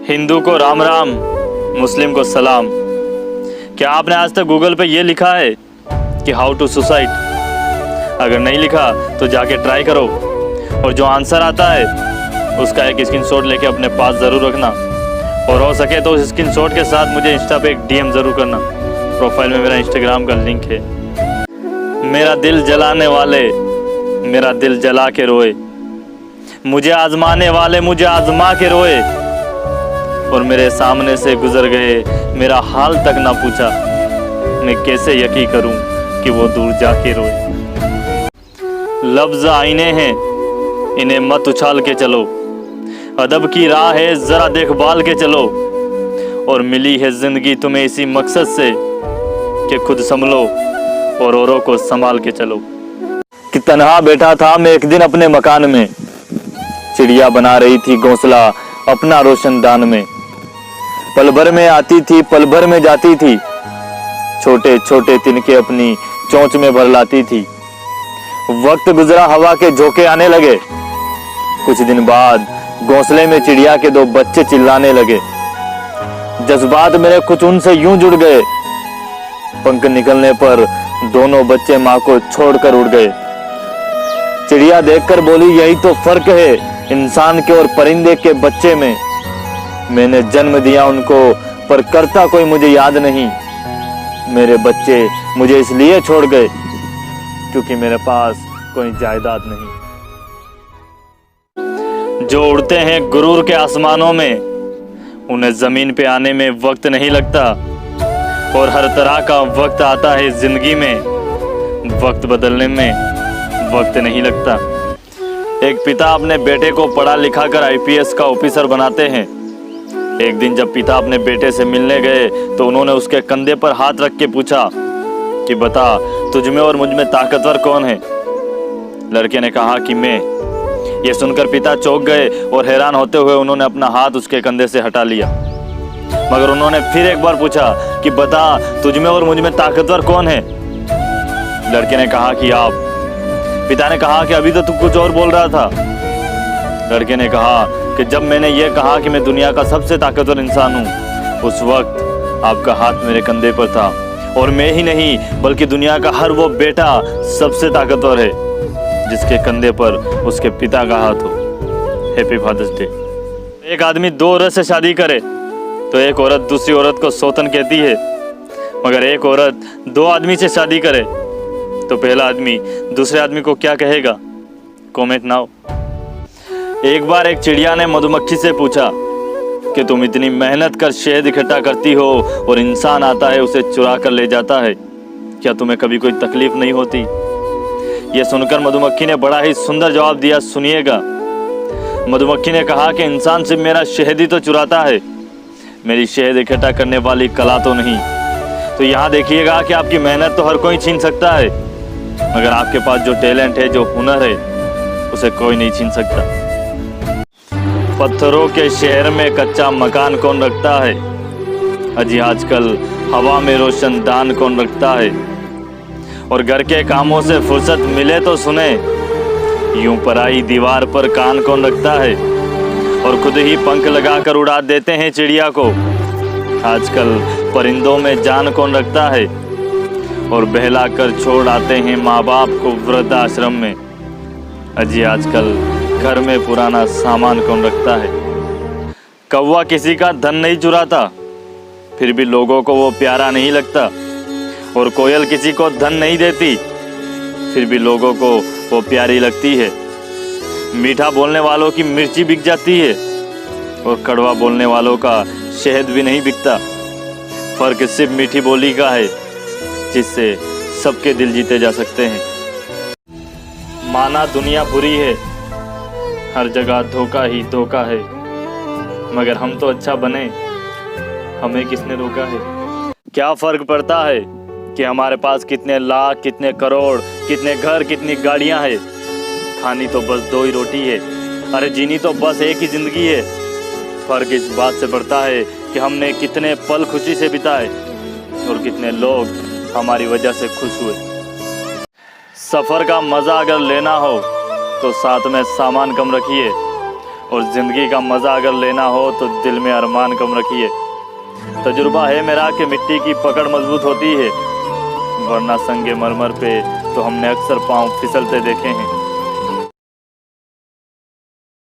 हिंदू को राम राम, मुस्लिम को सलाम। क्या आपने आज तक गूगल पे ये लिखा है कि हाउ टू सुसाइड? अगर नहीं लिखा तो जाके ट्राई करो, और जो आंसर आता है उसका एक स्क्रीनशॉट लेके अपने पास ज़रूर रखना, और हो सके तो उस स्क्रीनशॉट के साथ मुझे इंस्टा पे एक डीएम ज़रूर करना। प्रोफाइल में मेरा इंस्टाग्राम का लिंक है। मेरा दिल जलाने वाले मेरा दिल जला के रोए, मुझे आजमाने वाले मुझे आजमा के रोए, और मेरे सामने से गुजर गए, मेरा हाल तक ना पूछा। मैं कैसे यकीन करूं कि वो दूर जाके रोए। लफ्ज आईने हैं, इन्हें मत उछाल के चलो। अदब की राह है, जरा देखभाल के चलो। और मिली है जिंदगी तुम्हें इसी मकसद से कि खुद संभलो और औरों को संभाल के चलो। कि तन्हा बैठा था मैं एक दिन अपने मकान में, चिड़िया बना रही थी घोंसला अपना रोशनदान में। पल भर में आती थी, पल भर में जाती थी, छोटे छोटे तिनके अपनी चोंच में भर लाती थी। वक्त गुजरा, हवा के झोंके आने लगे। कुछ दिन बाद घोंसले में चिड़िया के दो बच्चे चिल्लाने लगे। जज्बात मेरे कुछ उनसे यूं जुड़ गए, पंख निकलने पर दोनों बच्चे माँ को छोड़कर उड़ गए। चिड़िया देखकर बोली, यही तो फर्क है इंसान के और परिंदे के बच्चे में। मैंने जन्म दिया उनको, पर करता कोई मुझे याद नहीं। मेरे बच्चे मुझे इसलिए छोड़ गए क्योंकि मेरे पास कोई जायदाद नहीं। जो उड़ते हैं गुरूर के आसमानों में, उन्हें जमीन पे आने में वक्त नहीं लगता। और हर तरह का वक्त आता है जिंदगी में, वक्त बदलने में वक्त नहीं लगता। एक पिता अपने बेटे को पढ़ा लिखा कर आईपीएस का ऑफिसर बनाते हैं। एक दिन जब पिता अपने बेटे से मिलने गए तो उन्होंने उसके कंधे पर हाथ रख के पूछा कि बता, तुझ में और मुझ में ताकतवर कौन है? लड़के ने कहा कि मैं। ये सुनकर पिता चौंक गए और हैरान होते हुए उन्होंने अपना हाथ उसके कंधे से हटा लिया। मगर उन्होंने फिर एक बार पूछा कि बता, तुझ में और मुझ में ताकतवर कौन है? लड़के ने कहा कि आप। पिता ने कहा कि अभी तो तू कुछ और बोल रहा था। लड़के ने कहा कि जब मैंने ये कहा कि मैं दुनिया का सबसे ताकतवर इंसान हूँ, उस वक्त आपका हाथ मेरे कंधे पर था, और मैं ही नहीं बल्कि दुनिया का हर वो बेटा सबसे ताकतवर है जिसके कंधे पर उसके पिता का हाथ हो। Happy father's day. एक आदमी दो औरत से शादी करे तो एक औरत दूसरी औरत को सौतन कहती है, मगर एक औरत दो आदमी से शादी करे तो पहला आदमी दूसरे आदमी को क्या कहेगा? Comment now. एक बार एक चिड़िया ने मधुमक्खी से पूछा कि तुम इतनी मेहनत कर शहद इकट्ठा करती हो और इंसान आता है उसे चुरा कर ले जाता है, क्या तुम्हें कभी कोई तकलीफ नहीं होती? यह सुनकर मधुमक्खी ने बड़ा ही सुंदर जवाब दिया, सुनिएगा। मधुमक्खी ने कहा कि इंसान सिर्फ मेरा शहद ही तो चुराता है, मेरी शहद इकट्ठा करने वाली कला तो नहीं। तो यहाँ देखिएगा कि आपकी मेहनत तो हर कोई छीन सकता है, मगर आपके पास जो टैलेंट है, जो हुनर है, उसे कोई नहीं छीन सकता। पत्थरों के शहर में कच्चा मकान कौन रखता है? अजी आजकल हवा में रोशन दान कौन रखता है? और घर के कामों से फुर्सत मिले तो सुने, यूं पराई दीवार पर कान कौन रखता है? और खुद ही पंख लगाकर उड़ा देते हैं चिड़िया को। आजकल परिंदों में जान कौन रखता है? और बहला कर छोड़ आते हैं माँ बाप को वृद्धाश्रम में। अजी आजकल घर में पुराना सामान कौन रखता है? कौवा किसी का धन नहीं चुराता, फिर भी लोगों को वो प्यारा नहीं लगता। और कोयल किसी को धन नहीं देती, फिर भी लोगों को वो प्यारी लगती है। मीठा बोलने वालों की मिर्ची बिक जाती है, और कड़वा बोलने वालों का शहद भी नहीं बिकता। फर्क सिर्फ मीठी बोली का है, जिससे सबके दिल जीते जा सकते हैं। माना दुनिया बुरी है, हर जगह धोखा ही धोखा है, मगर हम तो अच्छा बने, हमें किसने रोका है? क्या फर्क पड़ता है कि हमारे पास कितने लाख, कितने करोड़, कितने घर, कितनी गाड़ियां हैं? खानी तो बस दो ही रोटी है, अरे जीनी तो बस एक ही जिंदगी है। फर्क इस बात से पड़ता है कि हमने कितने पल खुशी से बिताए और कितने लोग हमारी वजह से खुश हुए। सफर का मजा अगर लेना हो तो साथ में सामान कम रखिए और ज़िंदगी का मज़ा अगर लेना हो तो दिल में अरमान कम रखिए। तजुर्बा है मेरा कि मिट्टी की पकड़ मजबूत होती है, वरना संगे मरमर पे तो हमने अक्सर पाँव फिसलते देखे हैं।